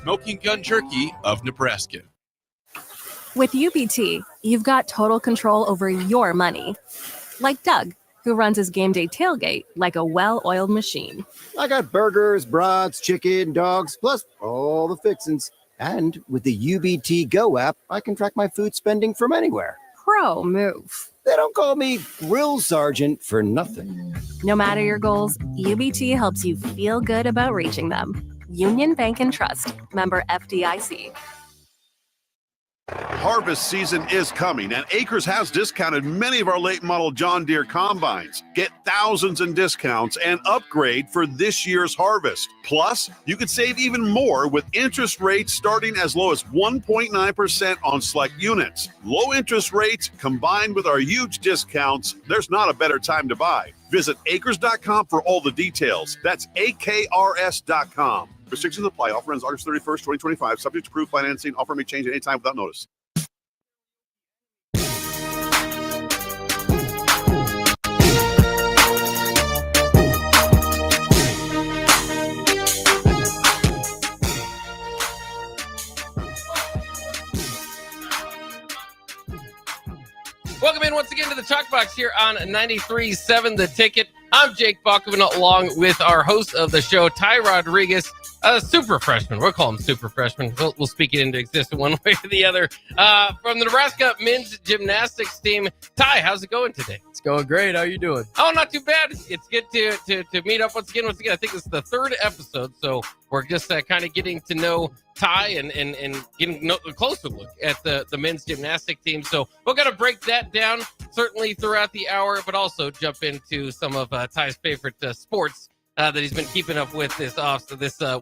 smoking gun jerky of Nebraska. With UBT, you've got total control over your money. Like Doug, who runs his game day tailgate like a well-oiled machine. I got burgers, brats, chicken, dogs, plus all the fixins'. And with the UBT Go app, I can track my food spending from anywhere. Pro move. They don't call me Grill Sergeant for nothing. No matter your goals, UBT helps you feel good about reaching them. Union Bank and Trust. Member FDIC. Harvest season is coming, and Acres has discounted many of our late model John Deere combines. Get thousands in discounts and upgrade for this year's harvest. Plus, you could save even more with interest rates starting as low as 1.9% on select units. Low interest rates combined with our huge discounts, there's not a better time to buy. Visit acres.com for all the details. That's AKRS.com. Restrictions apply. Offer ends August 31st, 2025. Subject to approved financing. Offer may change at any time without notice. Welcome in once again to the Talk Box here on 93.7 The Ticket. I'm Jake Bachman, along with our host of the show, Ty Roderiques, a super freshman. We'll call him super freshman. We'll speak it into existence one way or the other. From the Nebraska men's gymnastics team. Ty, how's it going today? It's going great. How you doing? Oh, not too bad. It's good to meet up once again. I think this is the third episode, so we're just kind of getting to know Ty and getting a closer look at the men's gymnastic team. So we're going to break that down certainly throughout the hour, but also jump into some of Ty's favorite sports that he's been keeping up with this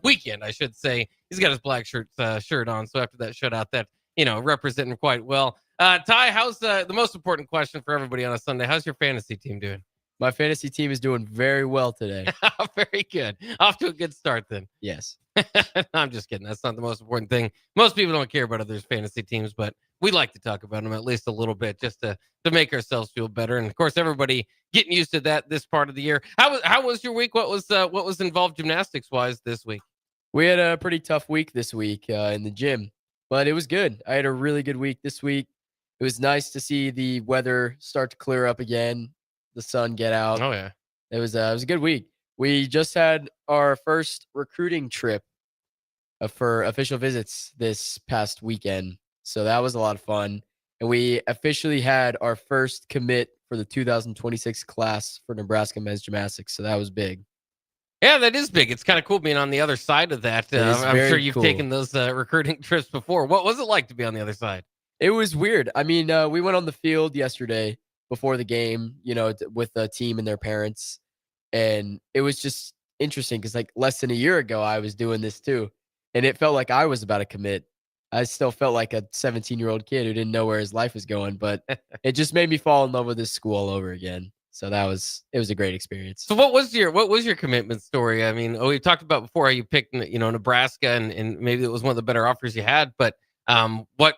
weekend, I should say. He's got his black shirt on, so after that shutout, that representing quite well. Ty, how's the most important question for everybody on a Sunday? How's your fantasy team doing? My fantasy team is doing very well today. Very good. Off to a good start then. Yes. I'm just kidding. That's not the most important thing. Most people don't care about others' fantasy teams, but we like to talk about them at least a little bit just to make ourselves feel better. And of course, everybody getting used to that this part of the year. How was your week? What was involved gymnastics wise this week? We had a pretty tough week this week in the gym, but it was good. I had a really good week this week. It was nice to see the weather start to clear up again, the sun get out. Oh yeah, it was a good week. We just had our first recruiting trip for official visits this past weekend, so that was a lot of fun. And we officially had our first commit for the 2026 class for Nebraska men's gymnastics, so that was big. Yeah, that is big. It's kind of cool being on the other side of that. I'm sure you've taken those recruiting trips before. What was it like to be on the other side? It was weird. I mean, we went on the field yesterday before the game, with the team and their parents. And it was just interesting because like less than a year ago, I was doing this too. And it felt like I was about to commit. I still felt like a 17-year-old kid who didn't know where his life was going, but it just made me fall in love with this school all over again. So it was a great experience. So what was your commitment story? I mean, we talked about before how you picked, Nebraska and maybe it was one of the better offers you had, but what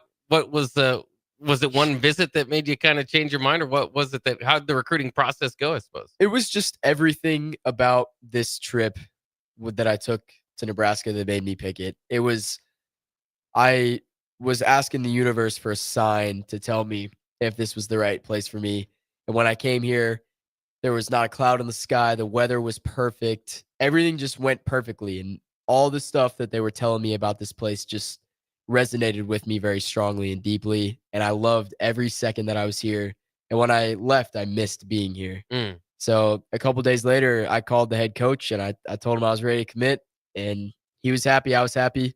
was it one visit that made you kind of change your mind, or what was it how did the recruiting process go, I suppose? It was just everything about this trip that I took to Nebraska that made me pick it. I was asking the universe for a sign to tell me if this was the right place for me. And when I came here, there was not a cloud in the sky. The weather was perfect. Everything just went perfectly. And all the stuff that they were telling me about this place just resonated with me very strongly and deeply. And I loved every second that I was here. And when I left, I missed being here. So a couple days later, I called the head coach and I told him I was ready to commit. And he was happy. I was happy.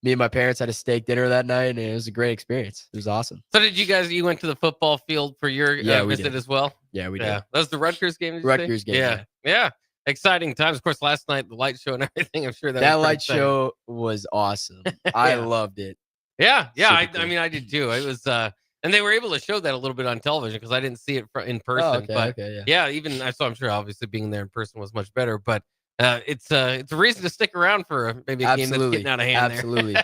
Me and my parents had a steak dinner that night, and it was a great experience. It was awesome. So you went to the football field for your visit as well? Yeah, we did. That was the Rutgers game? Rutgers game. Yeah. Exciting times. Of course, last night, the light show and everything. I'm sure that light show was awesome. I loved it. Yeah. I mean, I did too. It was, and they were able to show that a little bit on television because I didn't see it in person. Even I'm sure obviously being there in person was much better, but it's a reason to stick around for maybe a game that's getting out of hand.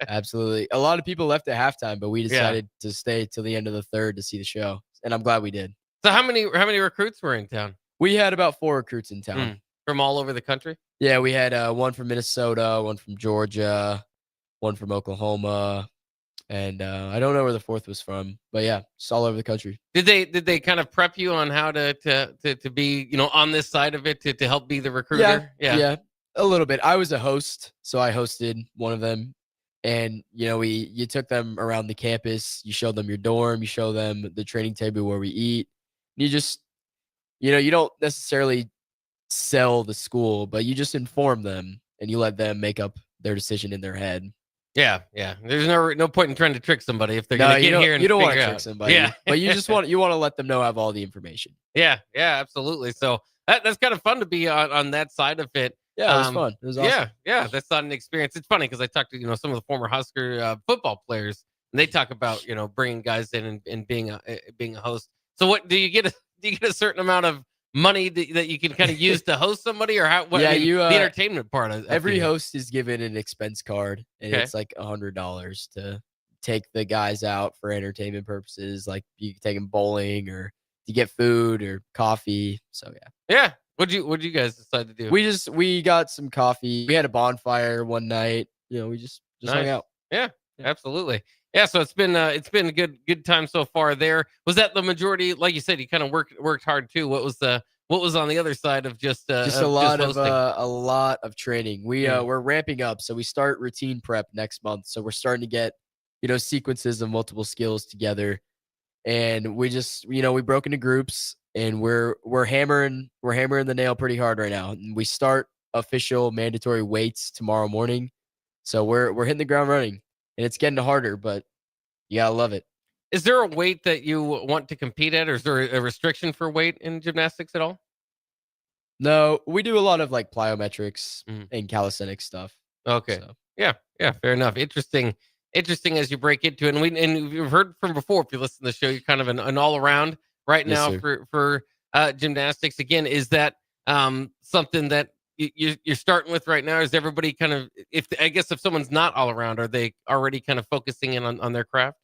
Absolutely. A lot of people left at halftime, but we decided to stay till the end of the third to see the show, and I'm glad we did. So how many recruits were in town? We had about 4 recruits in town from all over the country. Yeah, we had one from Minnesota, one from Georgia, one from Oklahoma, and I don't know where the fourth was from, but yeah, just all over the country. Did they kind of prep you on how to be, on this side of it to help be the recruiter? Yeah, a little bit. I was a host, so I hosted one of them, and you took them around the campus, you showed them your dorm, you show them the training table where we eat. You just you don't necessarily sell the school, but you just inform them and you let them make up their decision in their head. Yeah. There's no point in trying to trick somebody if they're No, going to get here and you don't want to figure trick out. somebody. Yeah. But you just want to let them know have all the information. Yeah, absolutely. So that's kind of fun to be on that side of it. Yeah, it was fun. It was awesome. Yeah. That's not an experience. It's funny because I talked to some of the former Husker football players, and they talk about bringing guys in and being a host. So what do you get? Do you get a certain amount of money that you can kind of use to host somebody, or how? The entertainment part of every host is given an expense card, and Okay. it's like $100 to take the guys out for entertainment purposes. Like you can take them bowling or to get food or coffee. So Yeah. What'd you guys decide to do? we got some coffee. We had a bonfire one night. We just hung Nice. out. Yeah, absolutely. Yeah, so it's been a good time so far there. Was that the majority? Like you said, you kind of worked hard too. What was on the other side of just a lot of training. We're ramping up, so we start routine prep next month. So we're starting to get sequences of multiple skills together, and we broke into groups, and we're hammering the nail pretty hard right now. And we start official mandatory weights tomorrow morning, so we're hitting the ground running, and it's getting harder, but you gotta love it. Is there a weight that you want to compete at, or is there a restriction for weight in gymnastics at all? No, we do a lot of like plyometrics and calisthenics stuff. Okay. So. Yeah, fair enough. Interesting as you break into it. And we've heard from before, if you listen to the show, you're kind of an all around right Yes, now sir. for gymnastics. Again, is that something that you're starting with right now? Is everybody kind of, if someone's not all around, are they already kind of focusing in on their craft?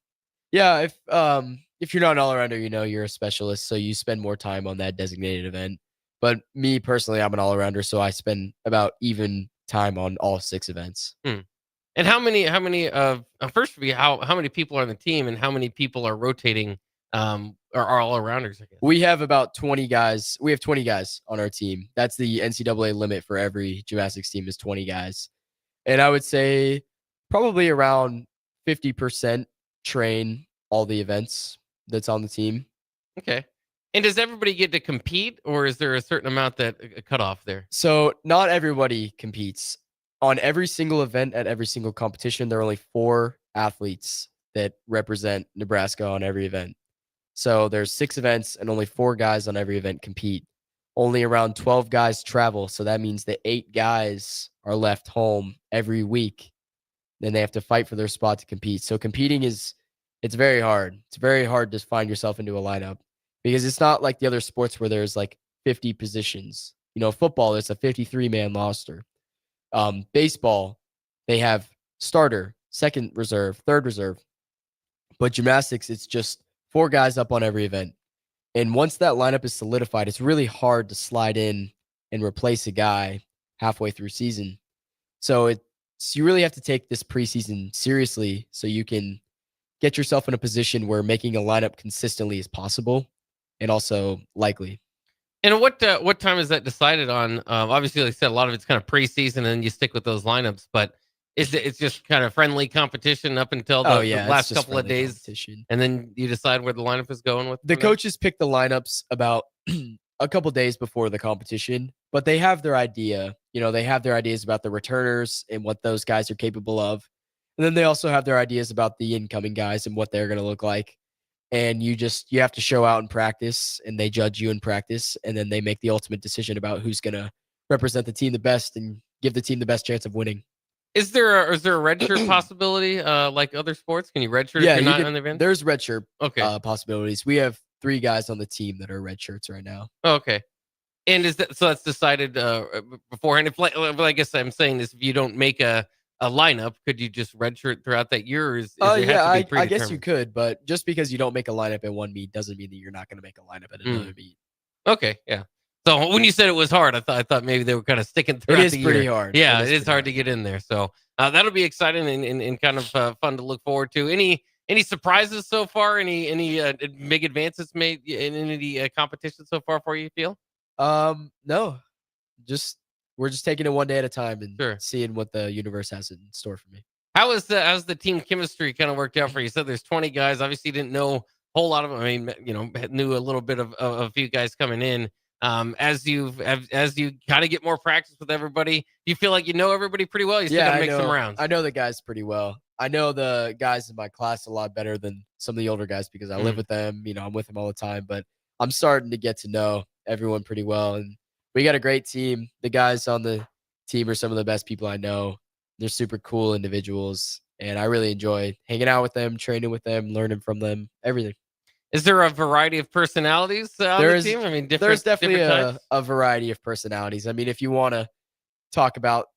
Yeah, if you're not an all-arounder, you're a specialist, so you spend more time on that designated event. But me personally, I'm an all-arounder, so I spend about even time on all 6 events. And how many first of all, how many people are on the team, and how many people are rotating or are all-arounders, I guess? We have about 20 guys. We have 20 guys on our team. That's the NCAA limit for every gymnastics team is 20 guys. And I would say probably around 50% train all the events that's on the team. Okay. And does everybody get to compete, or is there a certain amount that cut off there? So not everybody competes. On every single event at every single competition, there are only 4 athletes that represent Nebraska on every event. So there's 6 events and only 4 guys on every event compete. Only around 12 guys travel. So that means that 8 guys are left home every week. Then they have to fight for their spot to compete. So competing it's very hard. It's very hard to find yourself into a lineup because it's not like the other sports where there's like 50 positions. Football, it's a 53-man roster. Baseball, they have starter, second reserve, third reserve. But gymnastics, it's just 4 guys up on every event. And once that lineup is solidified, it's really hard to slide in and replace a guy halfway through season. So you really have to take this preseason seriously so you can get yourself in a position where making a lineup consistently is possible and also likely. And what time is that decided on? Obviously, like I said, a lot of it's kind of preseason, and you stick with those lineups. But it's just kind of friendly competition up until the last couple of days, and then you decide where the lineup is going with. The coaches pick the lineups about a couple days before the competition, but they have their idea. They have their ideas about the returners and what those guys are capable of. And then they also have their ideas about the incoming guys and what they're going to look like. And you have to show out in practice, and they judge you in practice, and then they make the ultimate decision about who's going to represent the team the best and give the team the best chance of winning. Is there a redshirt possibility like other sports? Can you redshirt if you're not on the event? There's redshirt possibilities. We have 3 guys on the team that are redshirts right now. Okay. And that's decided beforehand? If I guess I'm saying this, if you don't make a lineup, could you just redshirt throughout that year? I guess you could, but just because you don't make a lineup at one meet doesn't mean that you're not going to make a lineup at another meet. Okay, yeah. So when you said it was hard, I thought maybe they were kind of sticking throughout It is the year. pretty hard. Yeah, It is it is pretty hard to get in there. So that'll be exciting and kind of fun to look forward to. Any surprises so far? Any big advances made in any competition so far for you? Feel? No, just we're just taking it one day at a time and Sure. seeing what the universe has in store for me. How's the team chemistry kind of worked out for you? You said there's 20 guys. Obviously, you didn't know a whole lot of them. I mean, knew a little bit of a few guys coming in. As you kind of get more practice with everybody, do you feel like you know everybody pretty well? You still gotta make some rounds. I know the guys pretty well. I know the guys in my class a lot better than some of the older guys because I live with them. I'm with them all the time. But I'm starting to get to know everyone pretty well, and we got a great team. The guys on the team are some of the best people I know. They're super cool individuals, and I really enjoy hanging out with them, training with them, learning from them, everything. Is there a variety of personalities on the team? I mean, there's definitely different types? a variety of personalities. I mean, if you want to talk about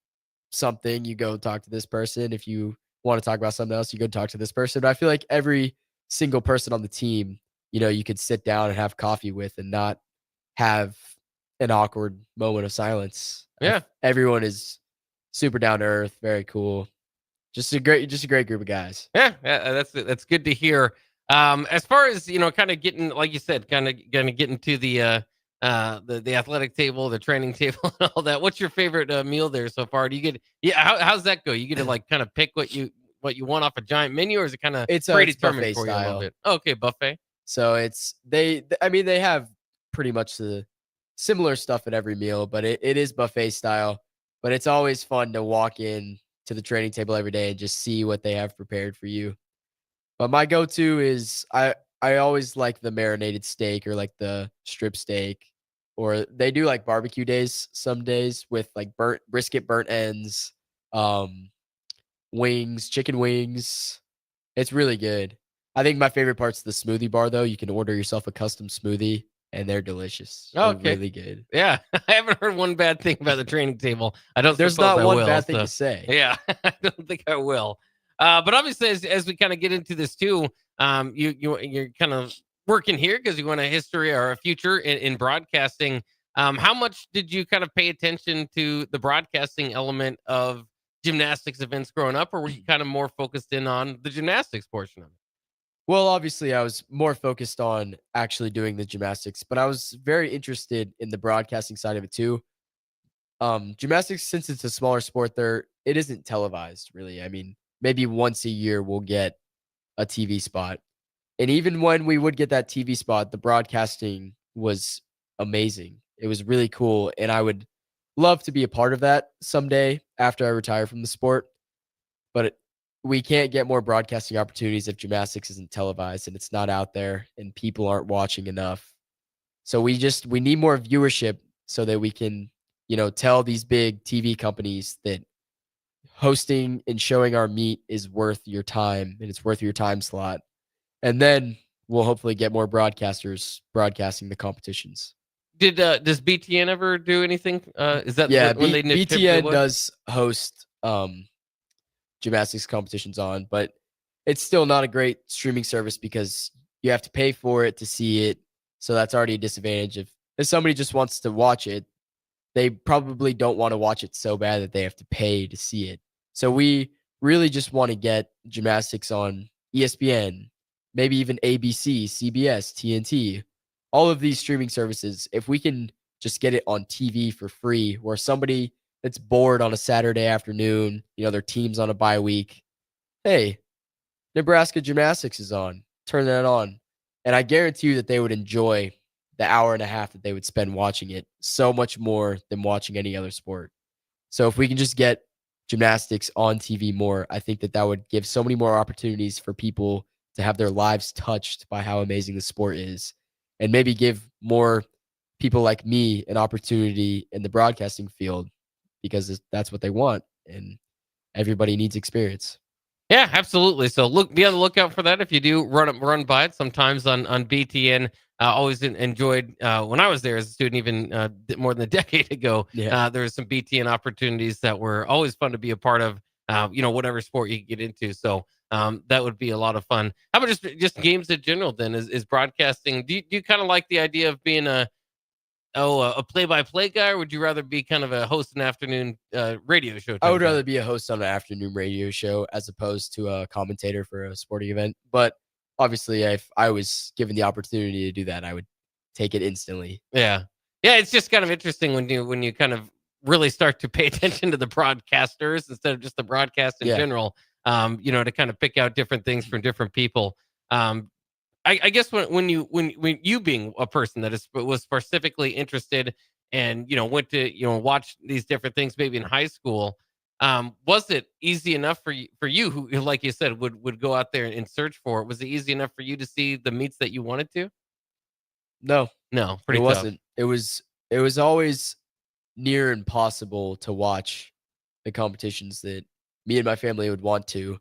something, you go talk to this person. If you want to talk about something else, you go talk to this person. But I feel like every single person on the team, you could sit down and have coffee with and not have an awkward moment of silence. Yeah. Everyone is super down to earth, very cool. Just a great group of guys. Yeah, that's good to hear. As far as kind of getting, like you said, kind of getting to the athletic table, the training table, and all that. What's your favorite meal there so far? Do you get how's that go? You get to like kind of pick what you want off a giant menu, or is it kind of predetermined for you a little bit? Okay, buffet. So they have pretty much the similar stuff at every meal, but it is buffet style. But it's always fun to walk in to the training table every day and just see what they have prepared for you. But my go-to is I always like the marinated steak or like the strip steak, or they do like barbecue days some days with like brisket, burnt ends, wings, chicken wings. It's really good. I think my favorite part's the smoothie bar though. You can order yourself a custom smoothie and they're delicious. Oh, They're okay. really good. Yeah, I haven't heard one bad thing about the training table. There's not one bad thing to say. Yeah, I don't think I will. But obviously, as we kind of get into this too, you're kind of working here because you want a history or a future in broadcasting. How much did you kind of pay attention to the broadcasting element of gymnastics events growing up, or were you kind of more focused in on the gymnastics portion of it? Well, obviously, I was more focused on actually doing the gymnastics, but I was very interested in the broadcasting side of it too. Gymnastics, since it's a smaller sport, it isn't televised really. I mean, maybe once a year we'll get a TV spot, and even when we would get that TV spot, the broadcasting was amazing. It was really cool, and I would love to be a part of that someday after I retire from the sport. But we can't get more broadcasting opportunities if gymnastics isn't televised and it's not out there and people aren't watching enough. So we need more viewership so that we can, tell these big TV companies that hosting and showing our meet is worth your time and it's worth your time slot. And then we'll hopefully get more broadcasters broadcasting the competitions. Does BTN ever do anything? Is that when BTN does host gymnastics competitions on, but it's still not a great streaming service because you have to pay for it to see it. So that's already a disadvantage. If somebody just wants to watch it, they probably don't want to watch it so bad that they have to pay to see it. So we really just want to get gymnastics on ESPN, maybe even ABC, CBS, TNT, all of these streaming services. If we can just get it on TV for free, where somebody that's bored on a Saturday afternoon, their team's on a bye week. Hey, Nebraska gymnastics is on. Turn that on. And I guarantee you that they would enjoy the hour and a half that they would spend watching it so much more than watching any other sport. So if we can just get gymnastics on TV more, I think that would give so many more opportunities for people to have their lives touched by how amazing the sport is, and maybe give more people like me an opportunity in the broadcasting field, because that's what they want, and everybody needs experience. Yeah, absolutely. So be on the lookout for that if you do run by it sometimes on BTN. Always enjoyed when I was there as a student, even more than a decade ago. Yeah. There were some BTN opportunities that were always fun to be a part of. Whatever sport you get into. So that would be a lot of fun. How about just games in general? Then is broadcasting. Do you kind of like the idea of being a a play-by-play guy, or would you rather be kind of a host an afternoon radio show? I would guy? rather be a host on an afternoon radio show as opposed to a commentator for a sporting event. But obviously, if I was given the opportunity to do that, I would take it instantly. Yeah. Yeah, it's just kind of interesting when you kind of really start to pay attention to the broadcasters instead of just the broadcast in general. To kind of pick out different things from different people. I guess when you being a person that was specifically interested and went to watch these different things maybe in high school, was it easy enough for you who, like you said, would go out there and search for it? Was it easy enough for you to see the meets that you wanted to? No, No, pretty it tough. wasn't. It was always near impossible to watch the competitions that me and my family would want to.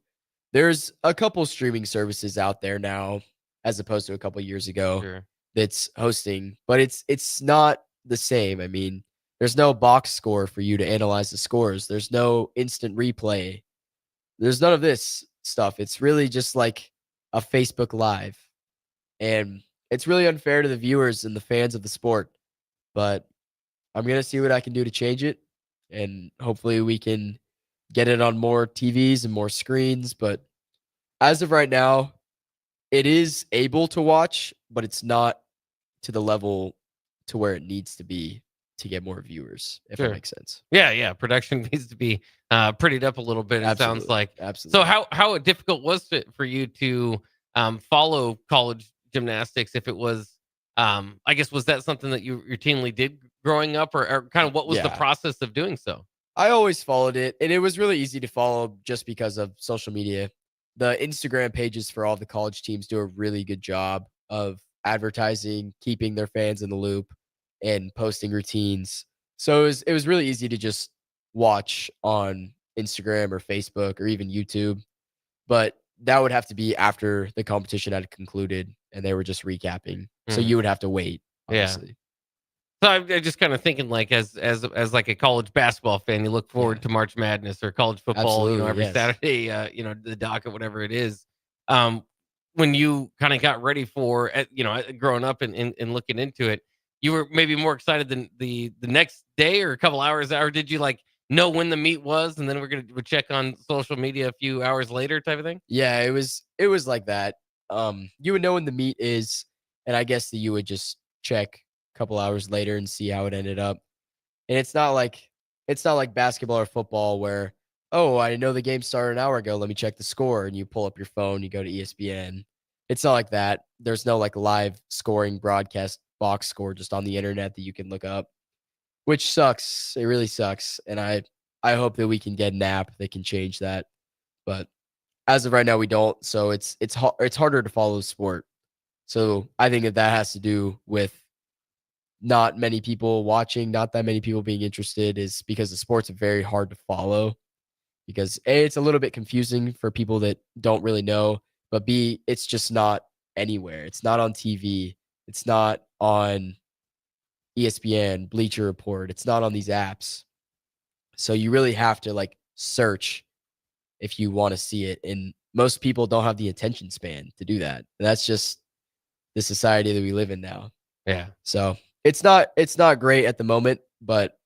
There's a couple streaming services out there now, as opposed to a couple years ago, Sure. that's hosting, but it's not the same. I mean, there's no box score for you to analyze the scores. There's no instant replay. There's none of this stuff. It's really just like a Facebook Live. And it's really unfair to the viewers and the fans of the sport. But I'm going to see what I can do to change it. And hopefully we can get it on more TVs and more screens. But as of right now, it is able to watch, but it's not to the level to where it needs to be to get more viewers, if Sure. that makes sense. Yeah. Production needs to be prettied up a little bit. It sounds like. Absolutely. So how difficult was it for you to follow college gymnastics? If it was, I guess, was that something that you routinely did growing up, or kind of what was the process of doing so? I always followed it, and it was really easy to follow just because of social media. The Instagram pages for all the college teams do a really good job of advertising, keeping their fans in the loop, and posting routines. So it was really easy to just watch on Instagram or Facebook or even YouTube. But that would have to be after the competition had concluded and they were just recapping. So you would have to wait, obviously. So I'm just kind of thinking, like, as like a college basketball fan, you look forward to March Madness or college football, Absolutely, every yes. Saturday, the docket, whatever it is. When you kind of got ready for, growing up and looking into it, you were maybe more excited than the next day or a couple hours, or did you like know when the meet was, and then we'd check on social media a few hours later, type of thing? Yeah, it was like that. You would know when the meet is, and I guess that you would just check a couple hours later and see how it ended up. And it's not like basketball or football where, oh, I know the game started an hour ago, let me check the score, and you pull up your phone, you go to ESPN. It's not like that. There's no like live scoring broadcast box score just on the internet that you can look up, which sucks. It really sucks. And I hope that we can get an app that can change that. But as of right now, we don't. So it's harder to follow the sport. So I think that has to do with not many people watching, not that many people being interested, is because the sport's very hard to follow. Because A, it's a little bit confusing for people that don't really know, but B, it's just not anywhere. It's not on TV. It's not on ESPN, Bleacher Report. It's not on these apps. So you really have to like search if you want to see it. And most people don't have the attention span to do that. And that's just the society that we live in now. Yeah. So it's not great at the moment, but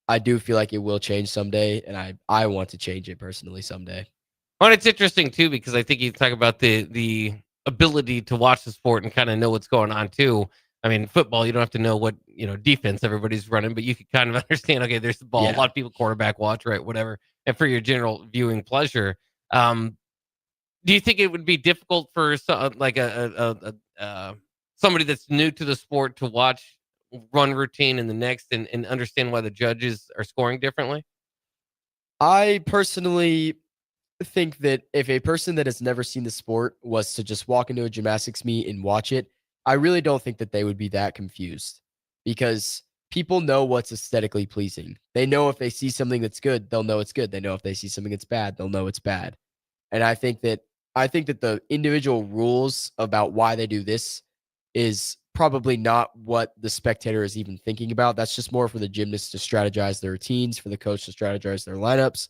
I do feel like it will change someday. And I want to change it personally someday. Well, it's interesting too, because I think you talk about the ability to watch the sport and kind of know what's going on too. I mean, football, you don't have to know what, defense everybody's running, but you can kind of understand, okay, there's the ball. Yeah. A lot of people quarterback watch, right? Whatever. And for your general viewing pleasure, do you think it would be difficult for like somebody that's new to the sport to watch one routine and the next and understand why the judges are scoring differently? I personally think that if a person that has never seen the sport was to just walk into a gymnastics meet and watch it, I really don't think that they would be that confused, because people know what's aesthetically pleasing. They know if they see something that's good, they'll know it's good. They know if they see something that's bad, they'll know it's bad. And I think that the individual rules about why they do this is probably not what the spectator is even thinking about. That's just more for the gymnasts to strategize their routines, for the coach to strategize their lineups.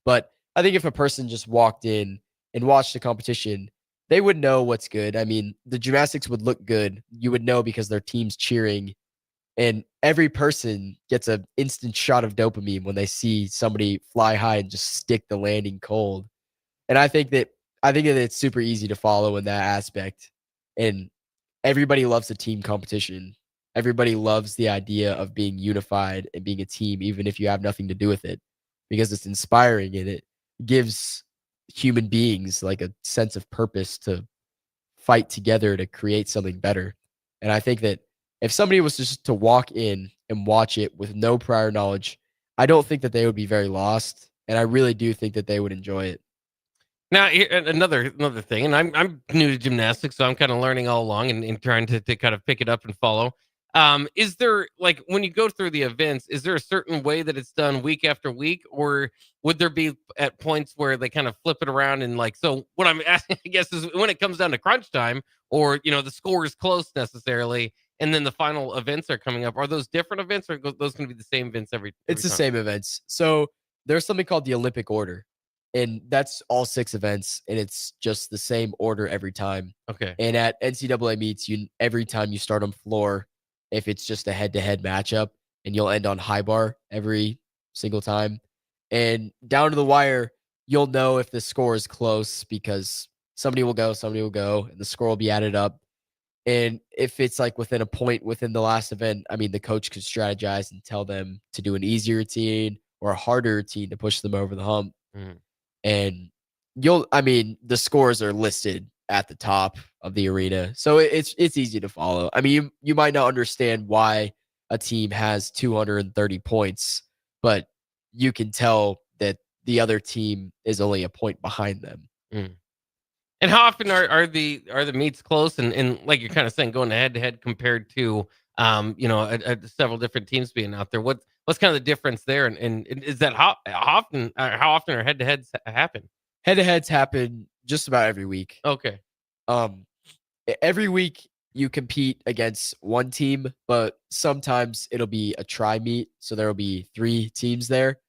But I think if a person just walked in and watched the competition, they would know what's good. I mean, the gymnastics would look good. You would know because their team's cheering And every person gets an instant shot of dopamine when they see somebody fly high and just stick the landing cold. And I think that it's super easy to follow in that aspect. And everybody loves a team competition. Everybody loves the idea of being unified and being a team, even if you have nothing to do with it, because it's inspiring and it gives human beings like a sense of purpose to fight together to create something better. And I think that if somebody was just to walk in and watch it with no prior knowledge, I don't think that they would be very lost. And I really do think that they would enjoy it. Now, another thing, and I'm new to gymnastics, so I'm kind of learning all along and trying to kind of pick it up and follow. Is there, like, when you go through the events, is there a certain way that it's done week after week, or would there be at points where they kind of flip it around and like? So what I'm asking, I guess, is when it comes down to crunch time, or the score is close necessarily, and then the final events are coming up. Are those different events, or are those going to be the same events every It's the time? same events. So there's something called the Olympic order, and that's all 6 events, and it's just the same order every time. Okay. And at NCAA meets, every time you start on floor, if it's just a head-to-head matchup, and you'll end on high bar every single time. And down to the wire, you'll know if the score is close because somebody will go, and the score will be added up. And if it's like within a point within the last event, I mean, the coach could strategize and tell them to do an easier routine or a harder routine to push them over the hump. Mhm. And the scores are listed at the top of the arena. So it's easy to follow. I mean, you might not understand why a team has 230 points, but you can tell that the other team is only a point behind them. Mm. And how often are the meets close? And like you're kind of saying, going head to head compared to several different teams being out there. What's kind of the difference there? And is that how often are head to heads happen? Head to heads happen just about every week. Okay. Every week you compete against one team, but sometimes it'll be a tri meet, so there will be 3 teams there,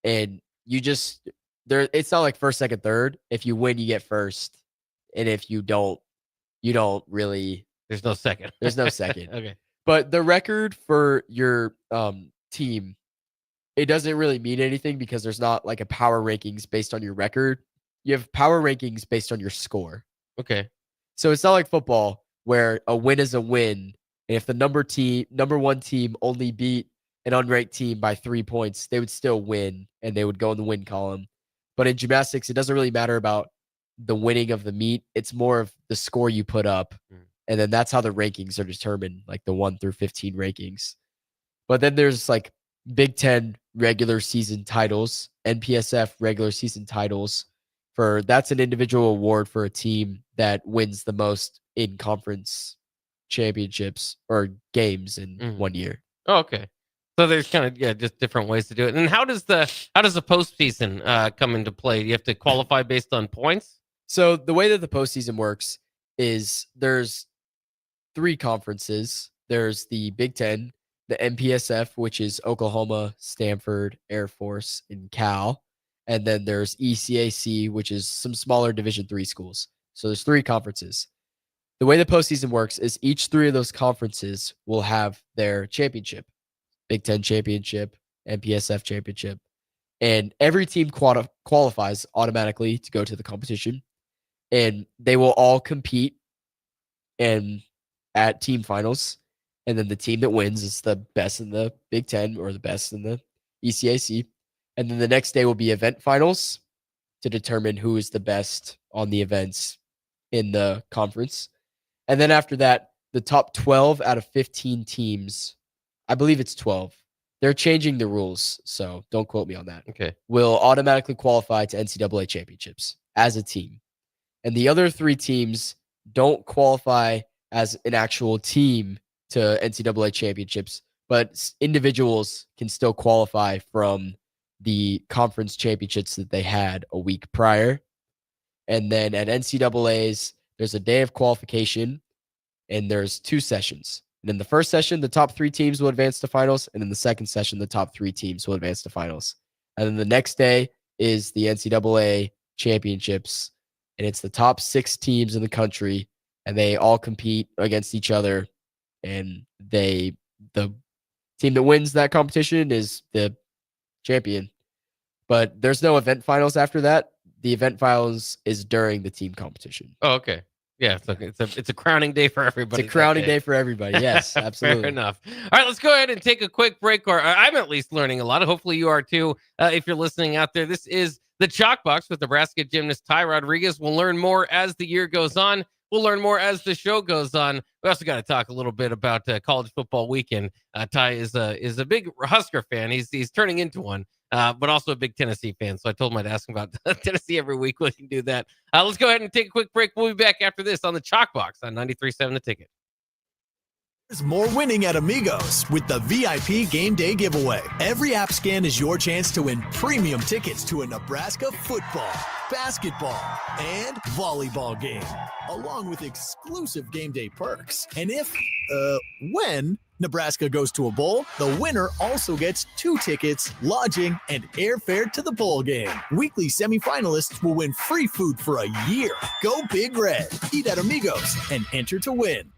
and it's not like first, second, third. If you win, you get first, and if you don't really. There's no second. There's no second. Okay. But the record for your team, it doesn't really mean anything because there's not like a power rankings based on your record. You have power rankings based on your score. Okay. So it's not like football where a win is a win. And if the number 1 team only beat an unranked team by 3 points, they would still win and they would go in the win column. But in gymnastics, it doesn't really matter about the winning of the meet. It's more of the score you put up. And then that's how the rankings are determined, like the 1 through 15 rankings. But then there's like Big Ten regular season titles, NPSF regular season titles. That's an individual award for a team that wins the most in conference championships or games in 1 year. Oh, okay. So there's kind of just different ways to do it. And how does the postseason come into play? Do you have to qualify based on points? So the way that the postseason works is there's 3 conferences. There's the Big Ten, the NPSF, which is Oklahoma, Stanford, Air Force, and Cal. And then there's ECAC, which is some smaller Division III schools. So there's 3 conferences. The way the postseason works is each 3 of those conferences will have their championship. Big Ten championship, NPSF championship. And every team qualifies automatically to go to the competition. And they will all compete at team finals. And then the team that wins is the best in the Big Ten or the best in the ECAC. And then the next day will be event finals to determine who is the best on the events in the conference. And then after that, the top 12 out of 15 teams, I believe it's 12. They're changing the rules, so don't quote me on that. Okay. Will automatically qualify to NCAA championships as a team. And the other 3 teams don't qualify as an actual team to NCAA championships, but individuals can still qualify from the conference championships that they had a week prior. And then at NCAA's, there's a day of qualification and there's 2 sessions. And in the first session, the top 3 teams will advance to finals. And in the second session, the top 3 teams will advance to finals. And then the next day is the NCAA championships. And it's the top 6 teams in the country. And they all compete against each other. And the team that wins that competition is the champion. But there's no event finals after that. The event finals is during the team competition. Oh, okay. Yeah, it's a crowning day for everybody. It's a crowning day for everybody. Yes, absolutely. Fair enough. All right, let's go ahead and take a quick break. Or I'm at least learning a lot. Hopefully you are too. If you're listening out there, this is the Chalk Box with Nebraska gymnast Ty Roderiques. We'll learn more as the year goes on. We'll learn more as the show goes on. We also got to talk a little bit about college football weekend. Ty is a big Husker fan. He's turning into one. But also a big Tennessee fan. So I told him I'd ask him about Tennessee every week. We can do that. Let's go ahead and take a quick break. We'll be back after this on the Chalk Box on 93.7 The Ticket. There's more winning at Amigos with the VIP Game Day giveaway. Every app scan is your chance to win premium tickets to a Nebraska football, basketball, and volleyball game, along with exclusive game day perks. And when Nebraska goes to a bowl, the winner also gets 2 tickets, lodging, and airfare to the bowl game. Weekly semifinalists will win free food for a year. Go Big Red. Eat at Amigos and enter to win.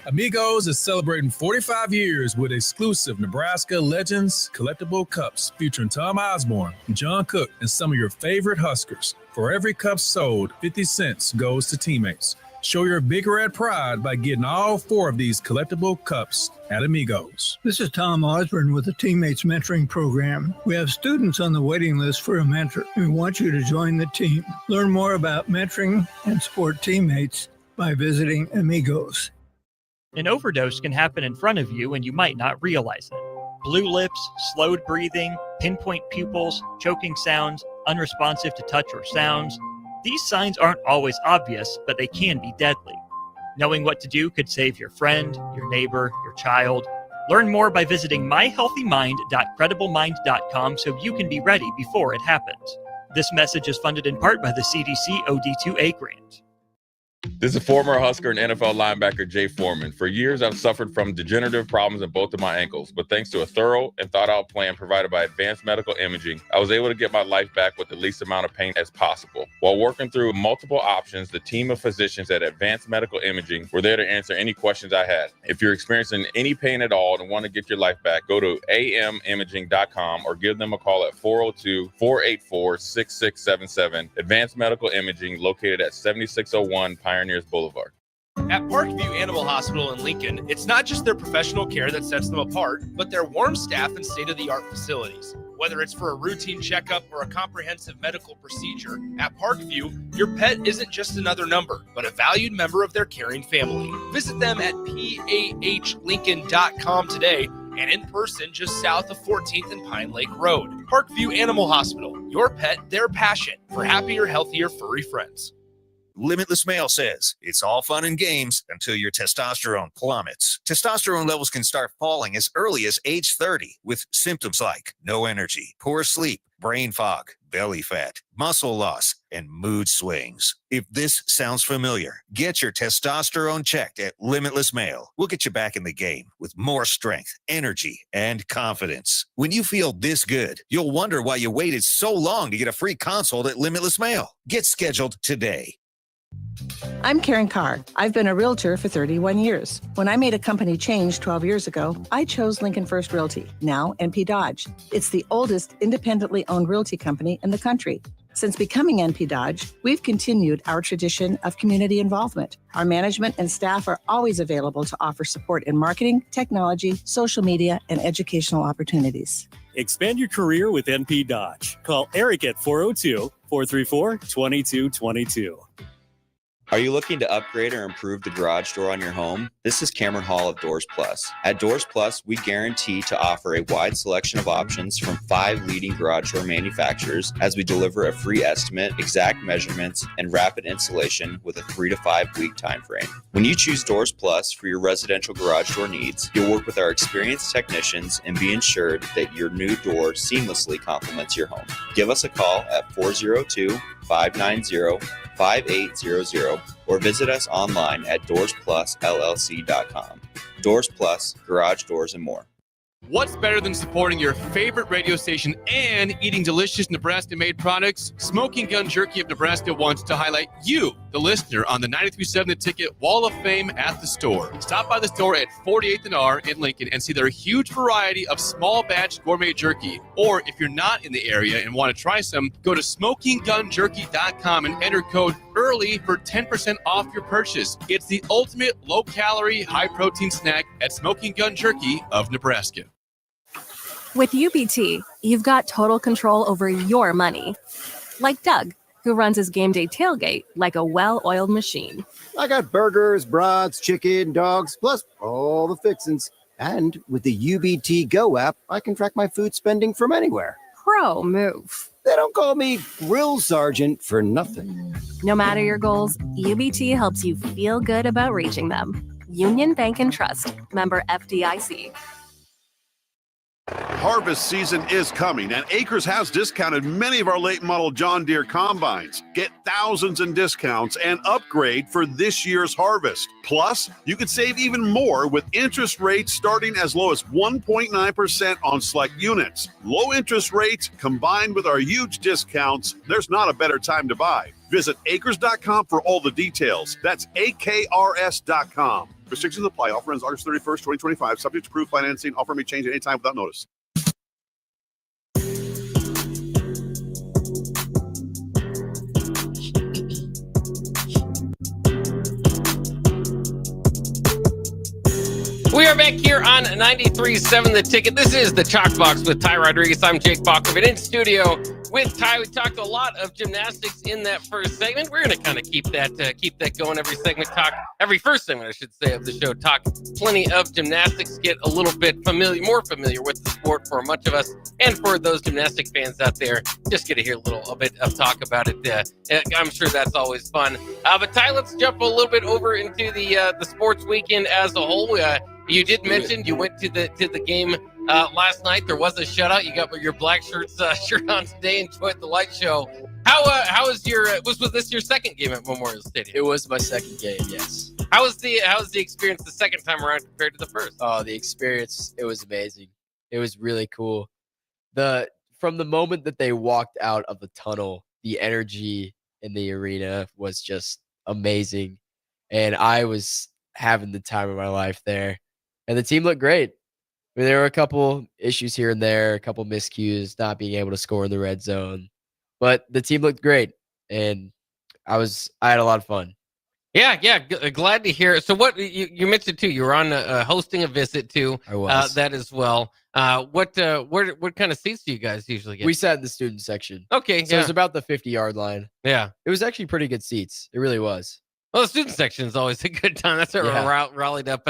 Amigos is celebrating 45 years with exclusive Nebraska Legends collectible cups featuring Tom Osborne, John Cook, and some of your favorite Huskers. For every cup sold, 50 cents goes to teammates. Show your Big Red pride by getting all 4 of these collectible cups at Amigos. This is Tom Osborne with the Teammates Mentoring Program. We have students on the waiting list for a mentor. We want you to join the team. Learn more about mentoring and support teammates by visiting Amigos. An overdose can happen in front of you and you might not realize it. Blue lips, slowed breathing, pinpoint pupils, choking sounds, unresponsive to touch or sounds. These signs aren't always obvious, but they can be deadly. Knowing what to do could save your friend, your neighbor, your child. Learn more by visiting myhealthymind.crediblemmind.com so you can be ready before it happens. This message is funded in part by the CDC OD2A grant. This is former Husker and NFL linebacker Jay Foreman. For years, I've suffered from degenerative problems in both of my ankles, but thanks to a thorough and thought-out plan provided by Advanced Medical Imaging, I was able to get my life back with the least amount of pain as possible. While working through multiple options, the team of physicians at Advanced Medical Imaging were there to answer any questions I had. If you're experiencing any pain at all and want to get your life back, go to amimaging.com or give them a call at 402-484-6677. Advanced Medical Imaging, located at 7601 Pioneers Boulevard. At Parkview Animal Hospital in Lincoln, it's not just their professional care that sets them apart, but their warm staff and state-of-the-art facilities. Whether it's for a routine checkup or a comprehensive medical procedure, at Parkview, your pet isn't just another number, but a valued member of their caring family. Visit them at pahlincoln.com today and in person just south of 14th and Pine Lake Road. Parkview Animal Hospital, your pet, their passion, for happier, healthier, furry friends. Limitless Male says, it's all fun and games until your testosterone plummets. Testosterone levels can start falling as early as age 30 with symptoms like no energy, poor sleep, brain fog, belly fat, muscle loss, and mood swings. If this sounds familiar, get your testosterone checked at Limitless Male. We'll get you back in the game with more strength, energy, and confidence. When you feel this good, you'll wonder why you waited so long to get a free consult at Limitless Male. Get scheduled today. I'm Karen Carr. I've been a realtor for 31 years. When I made a company change 12 years ago, I chose Lincoln First Realty, now NP Dodge. It's the oldest independently owned realty company in the country. Since becoming NP Dodge, we've continued our tradition of community involvement. Our management and staff are always available to offer support in marketing, technology, social media, and educational opportunities. Expand your career with NP Dodge. Call Eric at 402-434-2222. Are you looking to upgrade or improve the garage door on your home? This is Cameron Hall of Doors Plus. At Doors Plus, we guarantee to offer a wide selection of options from 5 leading garage door manufacturers as we deliver a free estimate, exact measurements, and rapid installation with a 3 to 5 week time frame. When you choose Doors Plus for your residential garage door needs, you'll work with our experienced technicians and be ensured that your new door seamlessly complements your home. Give us a call at 402-590-5800 or visit us online at DoorsPlusLLC.com. Doors Plus, garage doors and more. What's better than supporting your favorite radio station and eating delicious Nebraska-made products? Smoking Gun Jerky of Nebraska wants to highlight you, the listener, on the 93.7 The Ticket Wall of Fame at the store. Stop by the store at 48th and R in Lincoln and see their huge variety of small batch gourmet jerky. Or if you're not in the area and want to try some, go to smokinggunjerky.com and enter code EARLY for 10% off your purchase. It's the ultimate low-calorie, high-protein snack at Smoking Gun Jerky of Nebraska. With UBT, you've got total control over your money. Like Doug, who runs his game day tailgate like a well-oiled machine. I got burgers, brats, chicken, dogs, plus all the fixins. And with the UBT Go app, I can track my food spending from anywhere. Pro move. They don't call me Grill Sergeant for nothing. No matter your goals, UBT helps you feel good about reaching them. Union Bank and Trust. Member FDIC. Harvest season is coming, and Acres has discounted many of our late model John Deere combines. Get thousands in discounts and upgrade for this year's harvest. Plus, you can save even more with interest rates starting as low as 1.9% on select units. Low interest rates combined with our huge discounts, there's not a better time to buy. Visit acres.com for all the details. That's AKRS.com. Restrictions apply. Offer ends August 31st, 2025. Subject to approved financing. Offer may change at any time without notice. We are back here on 93.7 The Ticket. This is the Chalk Box with Ty Roderiques. I'm Jake Bachman in studio with Ty. We talked a lot of gymnastics in that first segment. We're going to kind of keep that going every segment. Every first segment, I should say, of the show. Talk plenty of gymnastics. Get a little bit more familiar with the sport for much of us, and for those gymnastic fans out there, just get to hear a bit of talk about it. I'm sure that's always fun. But Ty, let's jump a little bit over into the sports weekend as a whole. You did mention you went to the game last night. There was a shutout. You got your black shirt on today. Enjoyed the light show. How was was this your second game at Memorial Stadium? It was my second game, yes. How was the experience the second time around compared to the first? Oh, the experience, it was amazing. It was really cool. From the moment that they walked out of the tunnel, the energy in the arena was just amazing. And I was having the time of my life there. And the team looked great. I mean, there were a couple issues here and there, a couple miscues, not being able to score in the red zone. But the team looked great, and I had a lot of fun. Yeah, glad to hear. So what you mentioned too, you were on hosting a visit to that as well. What kind of seats do you guys usually get? We sat in the student section. Okay, so it was about the 50-yard line. Yeah, it was actually pretty good seats. It really was. Well, the student section is always a good time. That's a rallied up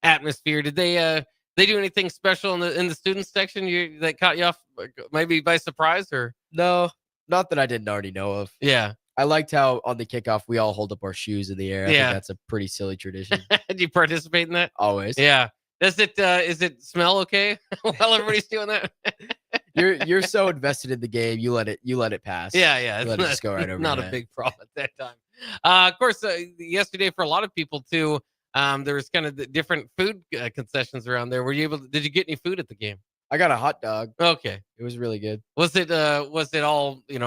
atmosphere. Did they do anything special in the student section that caught you off maybe by surprise? Or no, not that I didn't already know of. Yeah, I liked how on the kickoff we all hold up our shoes in the air. I think that's a pretty silly tradition. Do you participate in that? Always. Yeah. Is it smell okay while everybody's doing that? You're so invested in the game, you let it pass. Yeah. Let it just go right over. Not a big problem at that time. Of course, yesterday for a lot of people too. There was kind of the different food concessions around there. Did you get any food at the game? I got a hot dog. Okay. It was really good. Was it all, did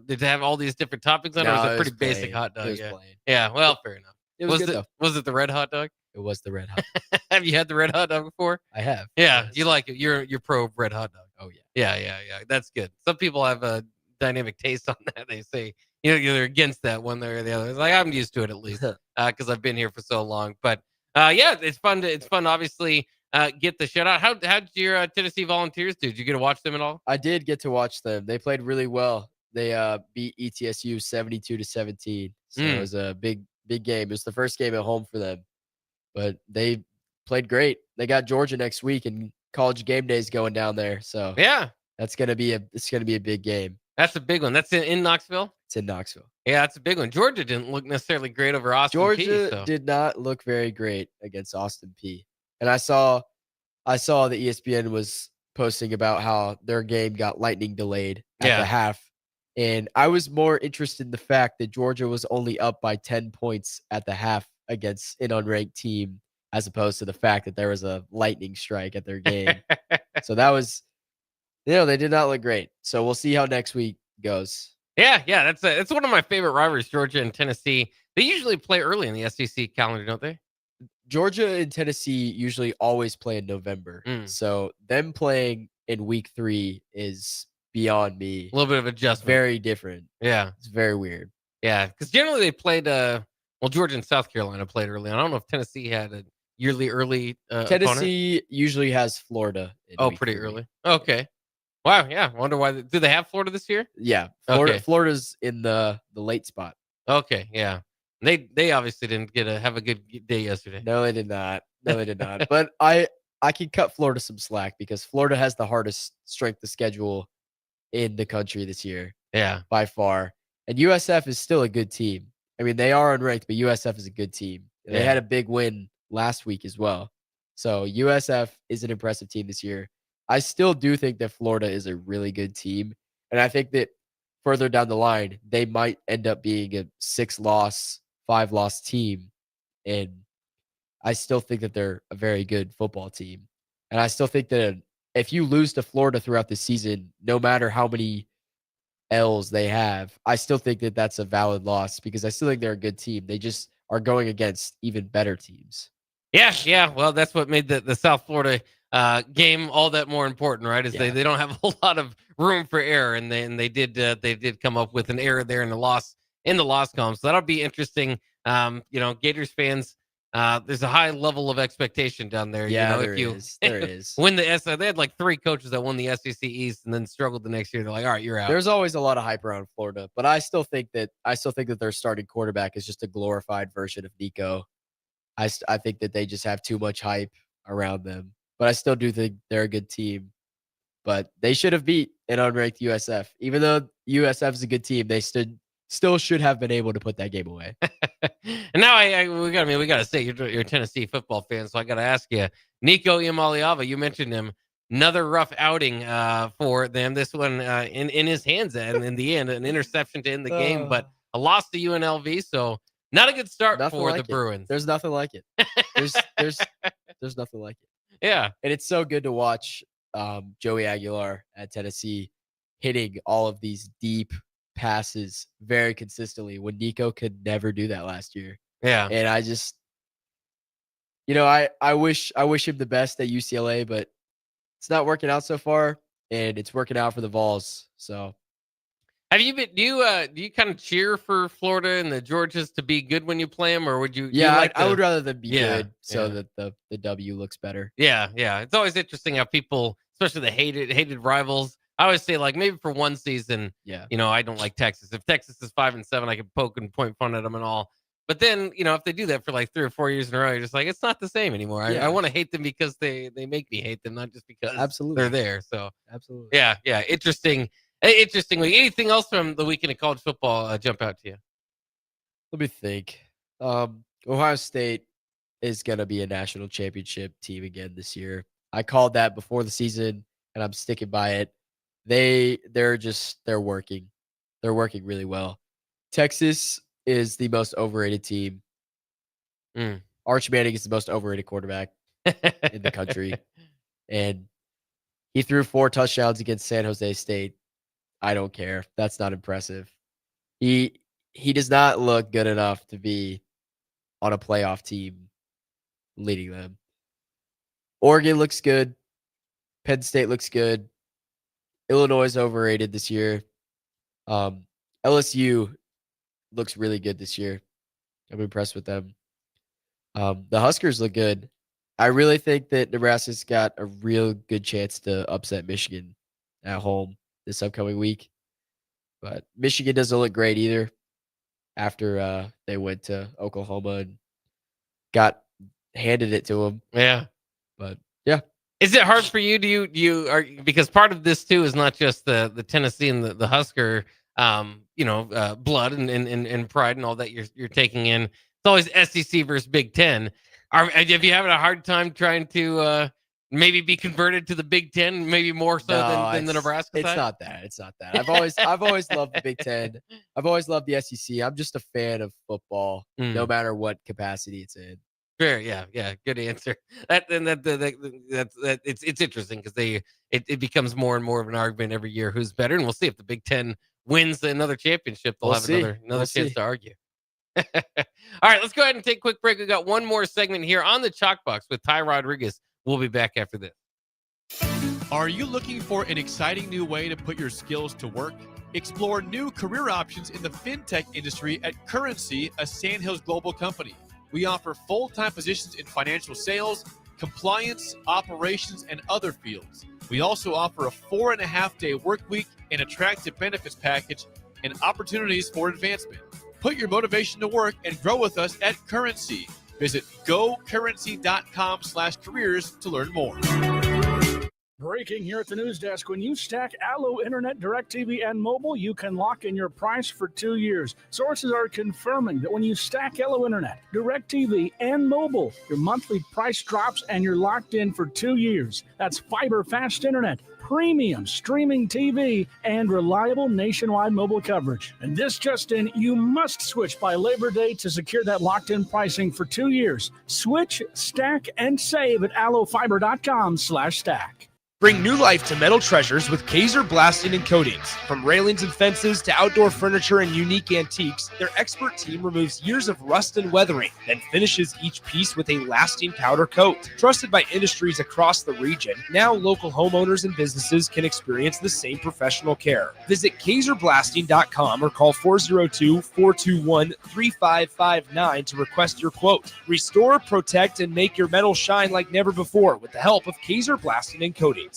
it have all these different toppings on it? Or was it pretty basic hot dog? It was plain. Yeah, well, fair enough. It was good, though. Was it the red hot dog? It was the red hot dog. Have you had the red hot dog before? I have. Yeah, you like it. You're pro red hot dog. Oh yeah. Yeah. That's good. Some people have a dynamic taste on that. They say, you're against that one way or the other. It's like, I'm used to it at least because I've been here for so long. But it's fun. It's fun, obviously, get the shutout. How did your Tennessee Volunteers do? Did you get to watch them at all? I did get to watch them. They played really well. They beat ETSU 72-17. So it was a big game. It was the first game at home for them, but they played great. They got Georgia next week, and College Game Day is going down there. So yeah, it's gonna be a big game. That's a big one. That's in Knoxville. It's in Knoxville. Yeah, that's a big one. Georgia didn't look necessarily great over Austin P. Georgia did not look very great against Austin P. And I saw the ESPN was posting about how their game got lightning delayed at the half. And I was more interested in the fact that Georgia was only up by 10 points at the half against an unranked team, as opposed to the fact that there was a lightning strike at their game. So that was, they did not look great. So we'll see how next week goes. Yeah, it's one of my favorite rivalries, Georgia and Tennessee. They usually play early in the SEC calendar, don't they? Georgia and Tennessee usually always play in November. So them playing in week 3 is beyond me. A little bit of adjustment. Very different. Yeah. It's very weird. Yeah, because generally they played, Georgia and South Carolina played early. I don't know if Tennessee had a yearly early Tennessee usually has Florida. In pretty 3. early. Okay. Wow, yeah. Wonder why. Do they have Florida this year? Yeah. Okay. Florida's in the late spot. Okay, yeah. They obviously didn't have a good day yesterday. No, they did not. But I can cut Florida some slack because Florida has the hardest strength of schedule in the country this year. Yeah. By far. And USF is still a good team. I mean, they are unranked, but USF is a good team. They had a big win last week as well. So USF is an impressive team this year. I still do think that Florida is a really good team. And I think that further down the line, they might end up being a 6-loss, 5-loss team. And I still think that they're a very good football team. And I still think that if you lose to Florida throughout the season, no matter how many L's they have, I still think that that's a valid loss because I still think they're a good team. They just are going against even better teams. Yeah. Well, that's what made the South Florida game all that more important, right? Is they don't have a whole lot of room for error, and they did come up with an error there in the loss column. So that'll be interesting. Gators fans, there's a high level of expectation down there. Yeah, there is. Win the SEC, they had like 3 coaches that won the SEC East and then struggled the next year. They're like, all right, you're out. There's always a lot of hype around Florida, but I still think that their starting quarterback is just a glorified version of Nico. I think that they just have too much hype around them, but I still do think they're a good team. But they should have beat an unranked USF, even though USF is a good team. They still should have been able to put that game away. And now we got to say you're a Tennessee football fan, so I got to ask you, Nico Iamaleava, you mentioned him. Another rough outing for them. This one in his hands, and in the end, an interception to end the game, but a loss to UNLV. So not a good start for the Bruins. There's nothing like it. There's nothing like it. Yeah, and it's so good to watch Joey Aguilar at Tennessee hitting all of these deep passes very consistently when Nico could never do that last year. Yeah. And I just, I wish him the best at UCLA, but it's not working out so far, and it's working out for the Vols. So have you been, do you kind of cheer for Florida and the Georgias to be good when you play them, or would you? I would rather them be good so that the W looks better. Yeah. It's always interesting how people, especially the hated rivals, I always say, like, maybe for one season, I don't like Texas. If Texas is 5-7, I can poke and point fun at them and all. But then, if they do that for like 3 or 4 years in a row, you're just like, it's not the same anymore. I want to hate them because they make me hate them, not just because they're there. So absolutely. Yeah. Interesting. Interestingly, anything else from the weekend of college football jump out to you? Let me think. Ohio State is going to be a national championship team again this year. I called that before the season, and I'm sticking by it. They're working. They're working really well. Texas is the most overrated team. Arch Manning is the most overrated quarterback in the country. And he threw 4 touchdowns against San Jose State. I don't care. That's not impressive. He does not look good enough to be on a playoff team leading them. Oregon looks good. Penn State looks good. Illinois is overrated this year. LSU looks really good this year. I'm impressed with them. The Huskers look good. I really think that Nebraska's got a real good chance to upset Michigan at home this upcoming week. But Michigan doesn't look great either after they went to Oklahoma and handed it to them. Yeah. But yeah. Is it hard for you? Because part of this too is not just the Tennessee and the Husker blood and pride and all that you're taking in. It's always SEC versus Big Ten. Have you having a hard time trying to maybe be converted to the Big Ten, maybe more so than the Nebraska side? It's not that. I've always loved the Big Ten. I've always loved the SEC. I'm just a fan of football, no matter what capacity it's in. Fair, yeah, good answer. It's interesting because it becomes more and more of an argument every year who's better, and we'll see if the Big Ten wins another championship. They'll have another chance to argue. All right, let's go ahead and take a quick break. We got one more segment here on the Chalk Box with Ty Roderiques. We'll be back after this. Are you looking for an exciting new way to put your skills to work? Explore new career options in the fintech industry at Currency, a Sandhills global company. We offer full-time positions in financial sales, compliance, operations, and other fields. We also offer a 4.5-day work week, an attractive benefits package, and opportunities for advancement. Put your motivation to work and grow with us at Currency. Visit gocurrency.com/careers to learn more. Breaking here at the news desk. When you stack Allo Internet, DirecTV, and mobile, you can lock in your price for 2 years. Sources are confirming that when you stack Allo Internet, DirecTV, and mobile, your monthly price drops and you're locked in for 2 years. That's fiber fast internet, premium streaming TV, and reliable nationwide mobile coverage. And this just in, you must switch by Labor Day to secure that locked-in pricing for 2 years. Switch, stack, and save at allofiber.com/stack. Bring new life to metal treasures with Kaiser Blasting and Coatings. From railings and fences to outdoor furniture and unique antiques, their expert team removes years of rust and weathering, then finishes each piece with a lasting powder coat. Trusted by industries across the region, now local homeowners and businesses can experience the same professional care. Visit KaiserBlasting.com or call 402-421-3559 to request your quote. Restore, protect, and make your metal shine like never before with the help of Kaiser Blasting and Coatings.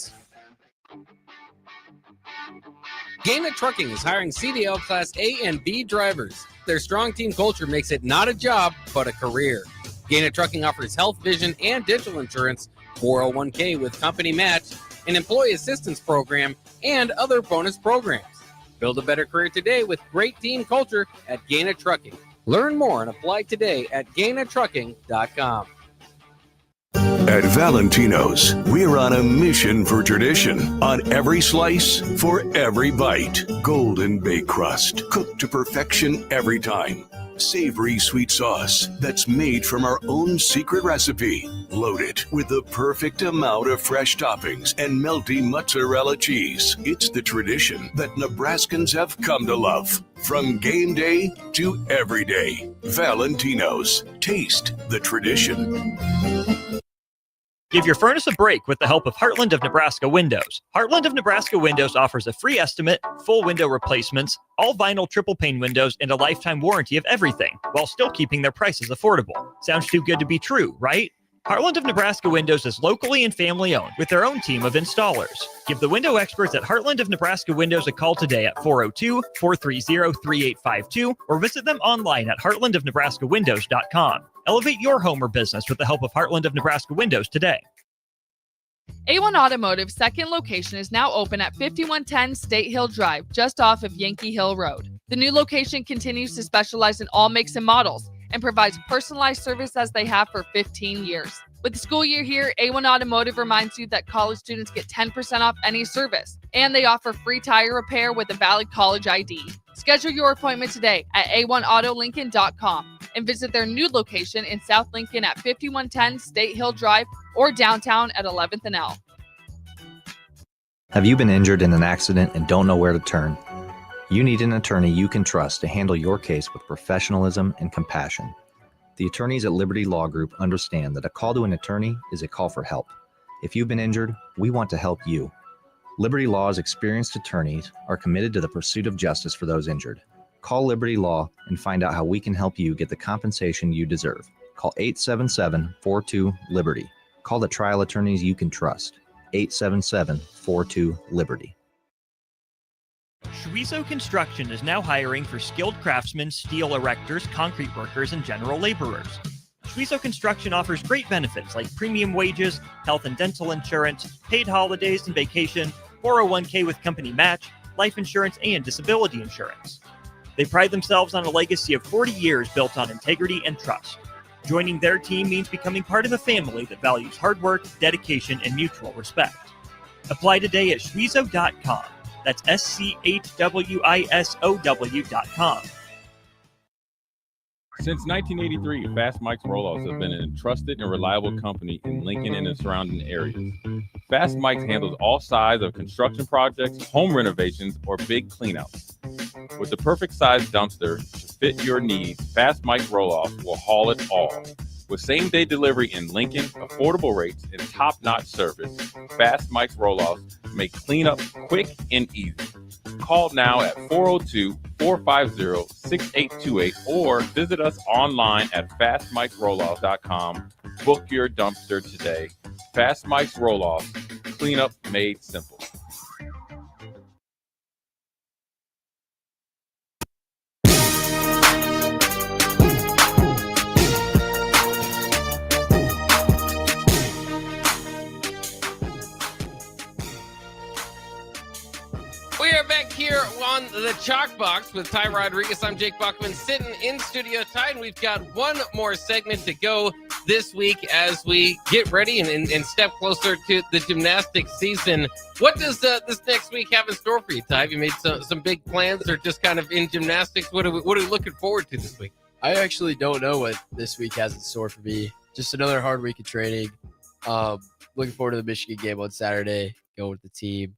Gaina Trucking is hiring CDL Class A and B drivers. Their strong team culture makes it not a job, but a career. Gaina Trucking offers health, vision, and dental insurance, 401k with company match, an employee assistance program, and other bonus programs. Build a better career today with great team culture at Gaina Trucking. Learn more and apply today at GainaTrucking.com. At Valentino's, we're on a mission for tradition. On every slice, for every bite. Golden baked crust, cooked to perfection every time. Savory sweet sauce that's made from our own secret recipe. Loaded with the perfect amount of fresh toppings and melty mozzarella cheese. It's the tradition that Nebraskans have come to love. From game day to every day. Valentino's. Taste the tradition. Give your furnace a break with the help of Heartland of Nebraska Windows. Heartland of Nebraska Windows offers a free estimate, full window replacements, all vinyl triple pane windows, and a lifetime warranty of everything, while still keeping their prices affordable. Sounds too good to be true, right? Heartland of Nebraska Windows is locally and family owned with their own team of installers. Give the window experts at Heartland of Nebraska Windows a call today at 402-430-3852 or visit them online at heartlandofnebraskawindows.com. Elevate your home or business with the help of Heartland of Nebraska Windows today. A1 Automotive's second location is now open at 5110 State Hill Drive, just off of Yankee Hill Road. The new location continues to specialize in all makes and models and provides personalized service as they have for 15 years. With the school year here, A1 Automotive reminds you that college students get 10% off any service, and they offer free tire repair with a valid college ID. Schedule your appointment today at a1autolincoln.com and visit their new location in South Lincoln at 5110 State Hill Drive or downtown at 11th and L. Have you been injured in an accident and don't know where to turn? You need an attorney you can trust to handle your case with professionalism and compassion. The attorneys at Liberty Law Group understand that a call to an attorney is a call for help. If you've been injured, we want to help you. Liberty Law's experienced attorneys are committed to the pursuit of justice for those injured. Call Liberty Law and find out how we can help you get the compensation you deserve. Call 877-42-LIBERTY. Call the trial attorneys you can trust. 877-42-LIBERTY. Schweizo Construction is now hiring for skilled craftsmen, steel erectors, concrete workers, and general laborers. Schweizo Construction offers great benefits like premium wages, health and dental insurance, paid holidays and vacation, 401k with company match, life insurance, and disability insurance. They pride themselves on a legacy of 40 years built on integrity and trust. Joining their team means becoming part of a family that values hard work, dedication, and mutual respect. Apply today at schweizo.com. That's schwisow.com. Since 1983, Fast Mike's Rollouts have been a trusted and reliable company in Lincoln and the surrounding areas. Fast Mike's handles all sides of construction projects, home renovations, or big cleanouts. With the perfect size dumpster to fit your needs, Fast Mike's Rollout will haul it all. With same-day delivery in Lincoln, affordable rates, and top-notch service, Fast Mike's Rollouts make cleanup quick and easy. Call now at 402-450-6828 or visit us online at fastmikesrollout.com. Book your dumpster today. Fast Mike's Rollouts, cleanup made simple. We are back here on the Chalk Box with Ty Roderiques. I'm Jake Buckman sitting in studio. Ty, and we've got one more segment to go this week as we get ready and step closer to the gymnastics season. What does this next week have in store for you, Ty? Have you made some big plans or just kind of in gymnastics? What are we looking forward to this week? I actually don't know what this week has in store for me. Just another hard week of training. Looking forward to the Michigan game on Saturday, going with the team.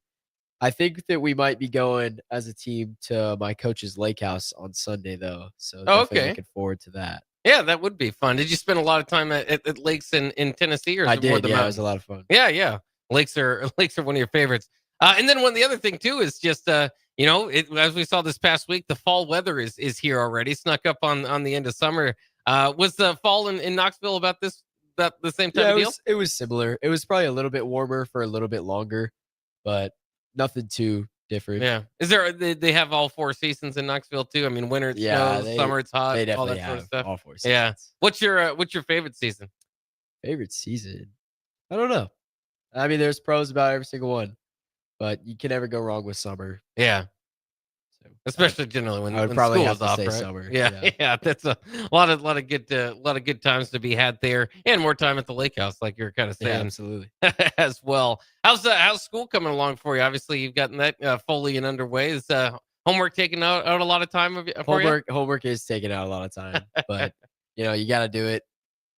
I think that we might be going as a team to my coach's lake house on Sunday, though. So definitely looking forward to that. Yeah, that would be fun. Did you spend a lot of time at lakes in Tennessee? Or I is it more did, the yeah, it mountains? was a lot of fun. Yeah. Lakes are one of your favorites. And then the other thing, too, is just, as we saw this past week, the fall weather is here already, snuck up on the end of summer. Was the fall in Knoxville about the same type of deal? It was similar. It was probably a little bit warmer for a little bit longer, but nothing too different. Yeah. Is there? They have all four seasons in Knoxville too. I mean, winter it snows, summer it's hot. They all definitely that sort of have stuff. all 4 seasons. Yeah. What's your favorite season? Favorite season? I don't know. I mean, there's pros about every single one, but you can never go wrong with summer. Yeah. Especially generally when I would when probably school have is to off, say right? summer. Yeah. That's a lot of good times to be had there, and more time at the lake house, like you're kind of saying. Yeah, absolutely. As well. How's school coming along for you? Obviously, you've gotten that fully and underway. Is homework taking out a lot of time for you? Homework is taking out a lot of time, but you got to do it.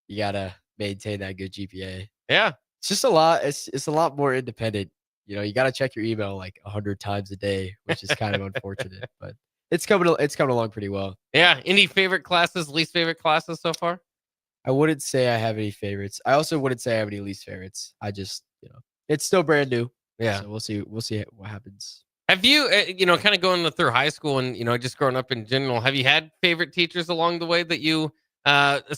You got to maintain that good GPA. Yeah. It's just a lot. It's a lot more independent. You got to check your email like 100 times a day, which is kind of unfortunate, but it's coming along pretty well. Yeah. Any favorite classes, least favorite classes so far? I wouldn't say I have any favorites. I also wouldn't say I have any least favorites. I just, it's still brand new. Yeah. So we'll see what happens. Have you, kind of going through high school and, just growing up in general, have you had favorite teachers along the way that you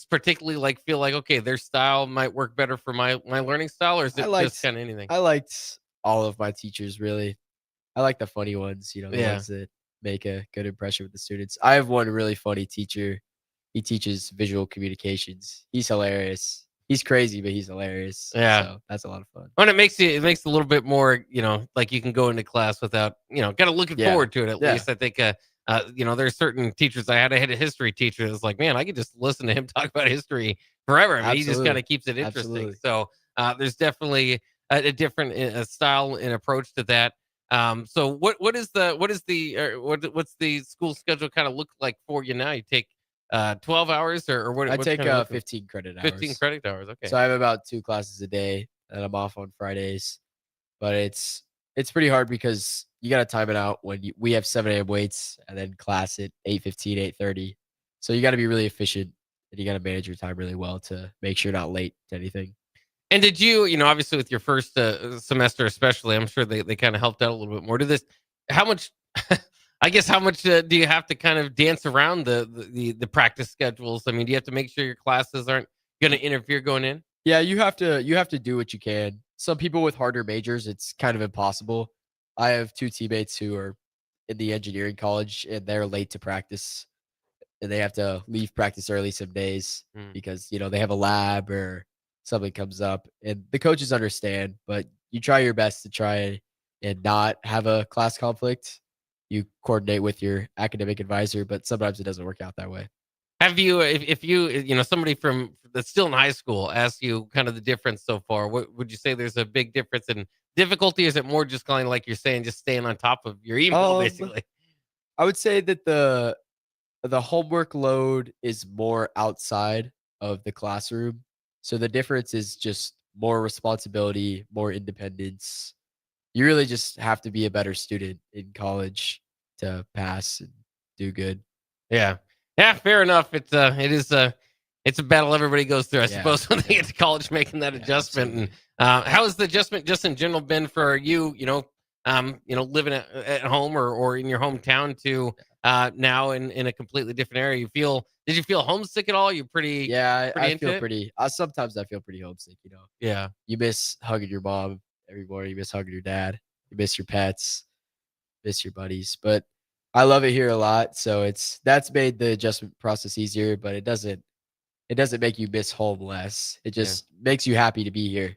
particularly feel like, okay, their style might work better for my learning style, or is it just kind of anything? I liked all of my teachers, really. I like the funny ones, the ones that make a good impression with the students. I have one really funny teacher. He teaches visual communications. He's hilarious. He's crazy, but he's hilarious. Yeah. So that's a lot of fun. And it makes it a little bit more, like you can go into class without, kind of looking forward to it at least. I think, there's certain teachers. I had a history teacher that was like, man, I could just listen to him talk about history forever. I mean, he just kind of keeps it interesting. Absolutely. So there's definitely a different style and approach to that. So what's the school schedule kind of look like for you now? You take 12 hours or what? I what's take kinda 15 credit hours. 15 credit hours. Okay. So I have about 2 classes a day, and I'm off on Fridays. But it's pretty hard because you got to time it out when we have 7 a.m. weights and then class at 8:15, 8:30. So you got to be really efficient, and you got to manage your time really well to make sure you're not late to anything. And did you, obviously with your first semester, especially, I'm sure they kind of helped out a little bit more. How much do you have to kind of dance around the practice schedules? I mean, do you have to make sure your classes aren't going to interfere going in? Yeah, you have to do what you can. Some people with harder majors, it's kind of impossible. I have 2 teammates who are in the engineering college, and they're late to practice, and they have to leave practice early some days because they have a lab or something comes up, and the coaches understand, but you try your best to try and not have a class conflict. You coordinate with your academic advisor, but sometimes it doesn't work out that way. Have you, if you, somebody that's still in high school asks you kind of the difference so far, what would you say there's a big difference in difficulty? Is it more just kind of like you're saying, just staying on top of your email, basically? I would say that the homework load is more outside of the classroom. So the difference is just more responsibility, more independence. You really just have to be a better student in college to pass and do good. Yeah. Yeah, fair enough. It's a battle everybody goes through, I suppose, when they get to college making that adjustment. And how has the adjustment just in general been for you, living at home or in your hometown to now in a completely different area? Did you feel homesick at all? You pretty I into feel it? pretty sometimes I feel pretty homesick, Yeah. You miss hugging your mom every morning, you miss hugging your dad, you miss your pets, miss your buddies. But I love it here a lot. So that's made the adjustment process easier, but it doesn't make you miss home less. It just makes you happy to be here.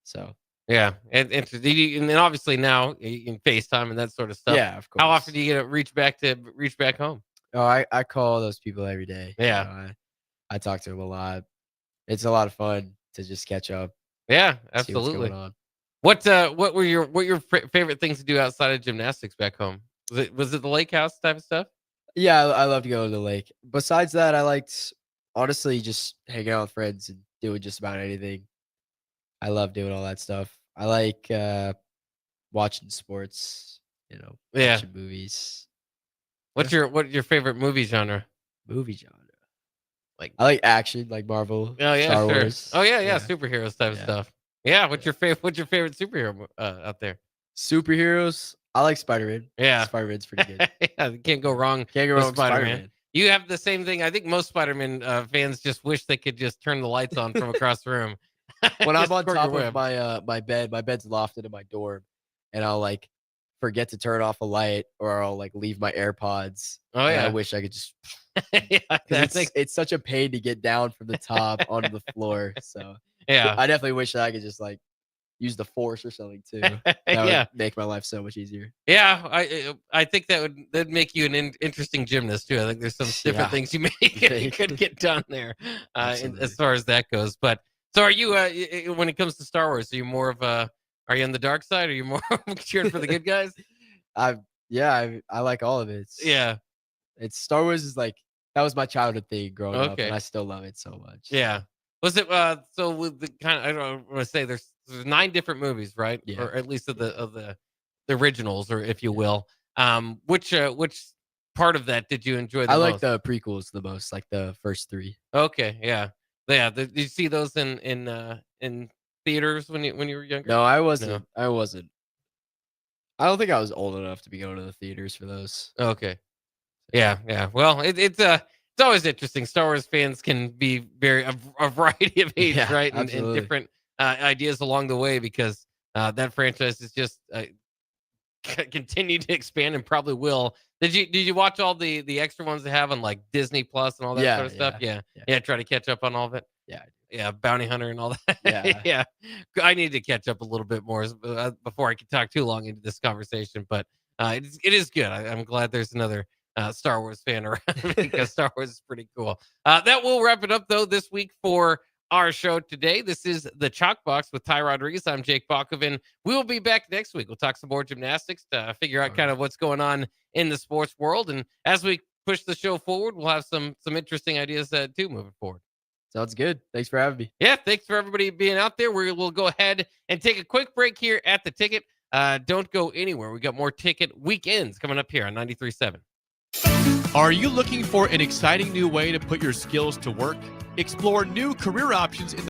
So yeah, and then obviously now you can FaceTime and that sort of stuff. Yeah, of course. How often do you get to reach back home? Oh, I call those people every day. Yeah. I talk to them a lot. It's a lot of fun to just catch up. Yeah, see what's absolutely. going on. What were your favorite things to do outside of gymnastics back home? Was it the lake house type of stuff? Yeah, I love to go to the lake. Besides that, I liked honestly just hanging out with friends and doing just about anything. I love doing all that stuff. I like watching sports, Yeah. watching movies. What's your favorite movie genre? Movie genre. Like I like action, like Marvel, Oh yeah, Star sure. Wars. Oh yeah, superheroes type of stuff. Yeah, what's your favorite superhero out there? Superheroes. I like Spider-Man. Yeah. Spider-Man's pretty good. Yeah, you can't go wrong. Can't go with wrong with Spider-Man. Spider-Man. You have the same thing. I think most Spider-Man fans just wish they could just turn the lights on from across the room. When I'm Just on squirt top your of web. my bed's lofted in my dorm, and I'll like forget to turn off a light, or I'll like leave my AirPods. Oh, and yeah. I wish I could just. Yeah, 'Cause it's such a pain to get down from the top onto the floor. So Yeah. I definitely wish that I could just like use the force or something too. That Yeah. would make my life so much easier. Yeah, I think that'd make you an interesting gymnast too. I think there's some different Yeah. things you could get done there Absolutely. as far as that goes. But so are you when it comes to Star Wars? Are you more of are you on the dark side? Or are you more cheering for the good guys? I like all of it. It's Star Wars is like that was my childhood thing growing up, Okay. and I still love it so much. Yeah. Was it so with the kind of I don't want to say there's 9 different movies, right? Yeah. Or at least of the originals, or if you will. Which part of that did you enjoy the I most? like the prequels the most, like the first 3. Okay, yeah. Yeah, did you see those in theaters when you were younger? No, I wasn't. I wasn't. I don't think I was old enough to be going to the theaters for those. Okay. Yeah. Well, it's always interesting. Star Wars fans can be a variety of age, Yeah, right? And absolutely. different ideas along the way, because that franchise is just continued to expand and probably will. Did you watch all the extra ones they have on like Disney Plus and all that sort of stuff? Yeah. Try to catch up on all of it. Yeah, Bounty Hunter and all that. Yeah. Yeah. I need to catch up a little bit more before I can talk too long into this conversation. But it is good. I'm glad there's another Star Wars fan around because Star Wars is pretty cool. That will wrap it up though this week for our show today. This is the Chalk Box with Ty Roderiques. I'm Jake Bakoven. We will be back next week. We'll talk some more gymnastics to figure out kind of what's going on in the sports world. And as we push the show forward, we'll have some interesting ideas too moving forward. Sounds good. Thanks for having me. Yeah, thanks for everybody being out there. We'll go ahead and take a quick break here at the Ticket. Don't go anywhere. We got more Ticket weekends coming up here on 93.7. Are you looking for an exciting new way to put your skills to work? Explore new career options in the